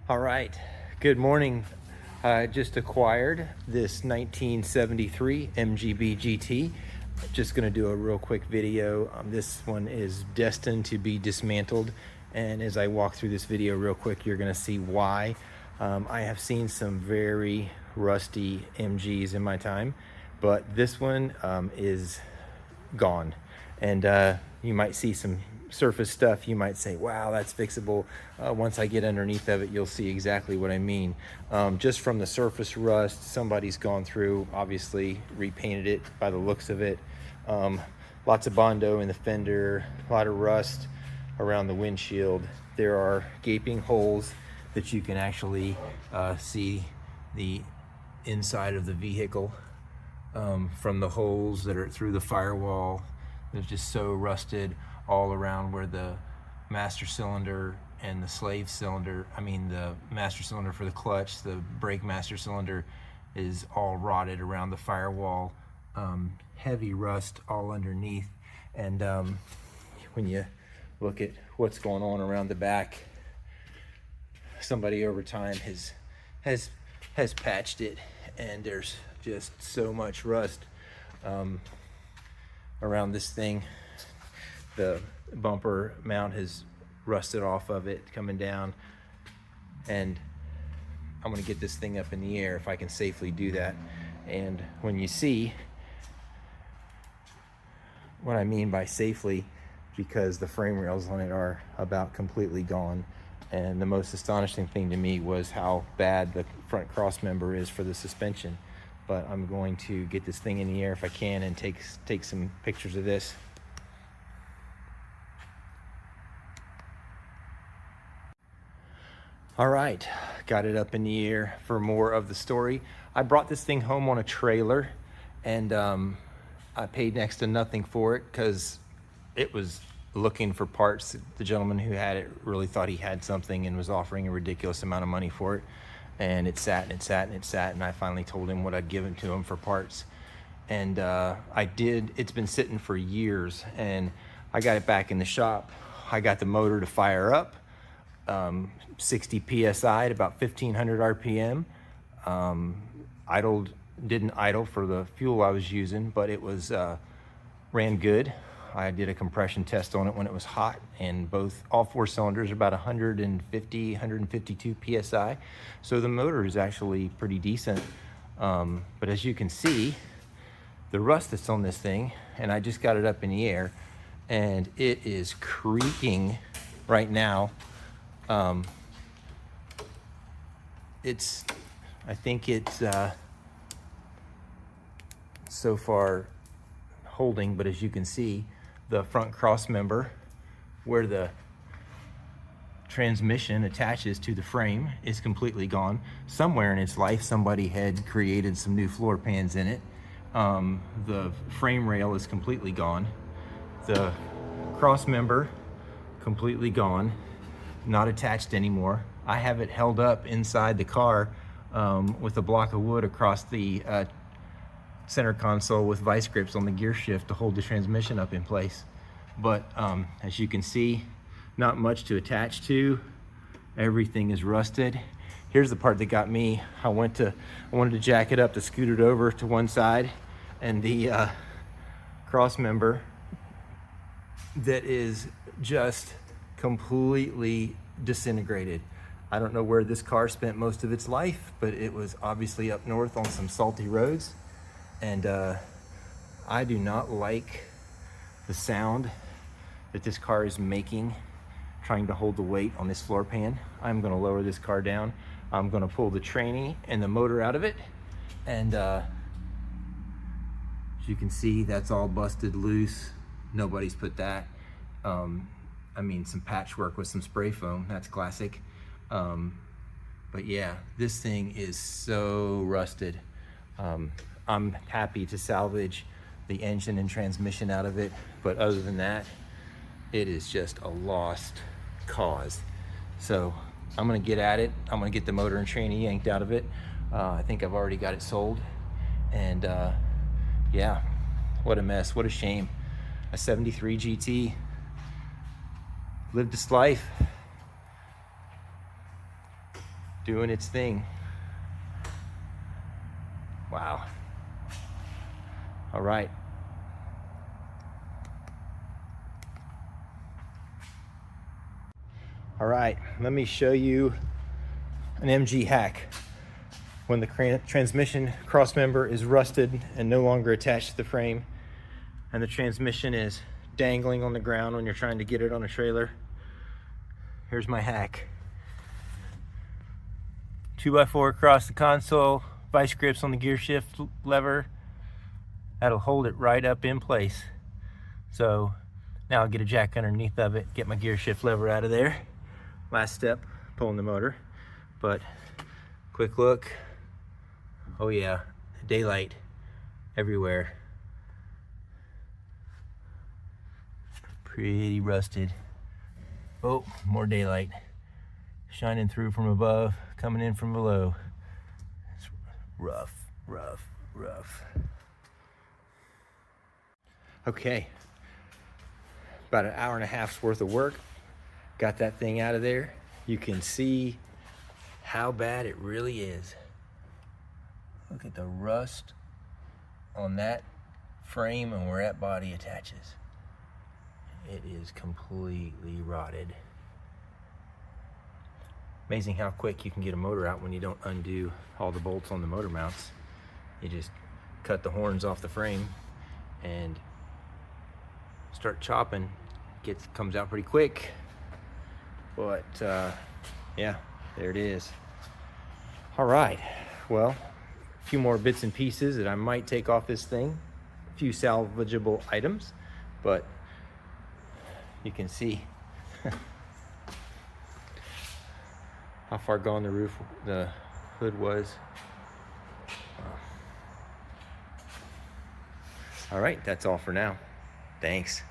All right, good morning. I just acquired this 1973 MGB GT. Just gonna do a real quick video. This one is destined to be dismantled. And as I walk through this video real quick, you're gonna see why. I have seen some very rusty MGs in my time, but this one is gone. And you might see some surface stuff. You might say, wow, that's fixable. Once I get underneath of it, you'll see exactly what I mean. Just from the surface rust, somebody's gone through, obviously repainted it by the looks of it. Lots of Bondo in the fender, a lot of rust around the windshield. There are gaping holes that you can actually see the inside of the vehicle from the holes that are through the firewall. They're just so rusted all around where the master cylinder and the slave cylinder, the master cylinder for the clutch, the brake master cylinder is all rotted around the firewall. Heavy rust all underneath. And when you look at what's going on around the back, somebody over time has patched it, and there's just so much rust around this thing. The bumper mount has rusted off of it coming down, and I'm gonna get this thing up in the air if I can safely do that. And when you see what I mean by safely, because the frame rails on it are about completely gone. And the most astonishing thing to me was how bad the front cross member is for the suspension. But I'm going to get this thing in the air if I can and take some pictures of this. All right, got it up in the air for more of the story. I brought this thing home on a trailer, and I paid next to nothing for it because it was looking for parts. The gentleman who had it really thought he had something and was offering a ridiculous amount of money for it. And it sat and it sat and it sat, and I finally told him what I'd given to him for parts. And I did. It's been sitting for years, and I got it back in the shop. I got the motor to fire up. 60 psi at about 1500 rpm. Didn't idle for the fuel I was using, but it was ran good. I did a compression test on it when it was hot, and all four cylinders are about 150, 152 psi. So the motor is actually pretty decent. But as you can see, the rust that's on this thing, and I just got it up in the air, and it is creaking right now. I think it's so far holding, but as you can see, the front cross member where the transmission attaches to the frame is completely gone. Somewhere in its life, somebody had created some new floor pans in it. The frame rail is completely gone. The cross member completely gone, not attached anymore. I have it held up inside the car with a block of wood across the center console with vice grips on the gear shift to hold the transmission up in place. But as you can see, not much to attach to. Everything is rusted. Here's the part that got me. I wanted to jack it up to scoot it over to one side, and the cross member that is just completely disintegrated. I don't know where this car spent most of its life, but it was obviously up north on some salty roads. And I do not like the sound that this car is making trying to hold the weight on this floor pan. I'm gonna lower this car down. I'm gonna pull the tranny and the motor out of it. And as you can see, that's all busted loose. Nobody's put that. Some patchwork with some spray foam, that's classic. But yeah, this thing is so rusted. I'm happy to salvage the engine and transmission out of it, but other than that, it is just a lost cause. So I'm gonna get at it. I'm gonna get the motor and tranny yanked out of it. I think I've already got it sold. And yeah, what a mess, what a shame. A 73 GT lived its life. doing its thing. Wow. All right. All right, let me show you an MG hack. When the transmission crossmember is rusted and no longer attached to the frame, and the transmission is dangling on the ground when you're trying to get it on a trailer, here's my hack. 2x4 across the console, vice grips on the gear shift lever. That'll hold it right up in place. So now I'll get a jack underneath of it, get my gear shift lever out of there. Last step, pulling the motor. But quick look. Oh yeah, daylight everywhere. Pretty rusted. Oh, more daylight. Shining through from above, coming in from below. It's rough, rough, rough. Okay, about an hour and a half's worth of work. Got that thing out of there. You can see how bad it really is. Look at the rust on that frame and where that body attaches. It is completely rotted. Amazing how quick you can get a motor out when you don't undo all the bolts on the motor mounts. You just cut the horns off the frame and start chopping. Comes out pretty quick. But yeah, there it is. All right, well, a few more bits and pieces that I might take off this thing. A few salvageable items, but you can see how far gone the hood was. All right, that's all for now. Thanks.